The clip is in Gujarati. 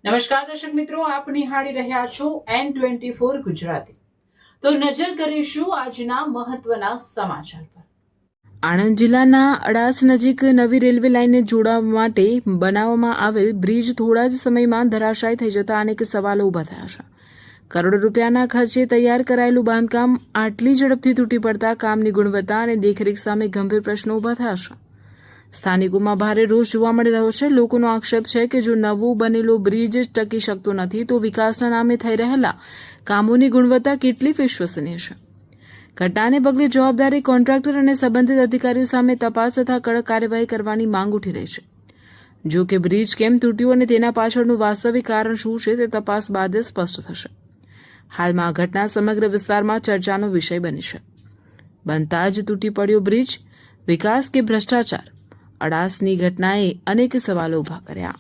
નમસ્કાર દર્શક મિત્રો, આપ નિહાળી રહ્યા છો N24 ગુજરાતી। તો નજર કરીશું આજના મહત્વના સમાચાર પર। આણંદ જિલ્લાના અડાસ નજીક નવી રેલવે લાઇનને જોડવા માટે બનાવવામાં આવેલ બ્રિજ થોડા જ સમયમાં ધરાશાયી થઈ જતા અનેક સવાલો ઊભા થયા છે। કરોડો રૂપિયાના ખર્ચે તૈયાર કરાયેલું બાંધકામ આટલી ઝડપથી તૂટી પડતા કામની ગુણવત્તા અને દેખરેખ સામે ગંભીર પ્રશ્નો ઊભા થયા છે। સ્થાનિકોમાં ભારે રોષ જોવા મળી રહ્યો છે। લોકોનો આક્ષેપ છે કે જો નવો બનેલો બ્રિજ ટકી શકતો નથી તો વિકાસના નામે થઈ રહેલા કામોની ગુણવત્તા કેટલી વિશ્વસનીય છે। ઘટનાને પગલે જવાબદારી કોન્ટ્રાક્ટર અને સંબંધિત અધિકારીઓ સામે તપાસ તથા કડક કાર્યવાહી કરવાની માંગ ઉઠી રહી છે। જો કે બ્રિજ કેમ તૂટ્યું અને તેના પાછળનું વાસ્તવિક કારણ શું છે તે તપાસ બાદ સ્પષ્ટ થશે। હાલમાં આ ઘટના સમગ્ર વિસ્તારમાં ચર્ચાનો વિષય બની છે। બનતા જ તૂટી પડ્યો બ્રિજ, વિકાસ કે ભ્રષ્ટાચાર? અડાસની ઘટનાએ અનેક સવાલો ઊભા કર્યા।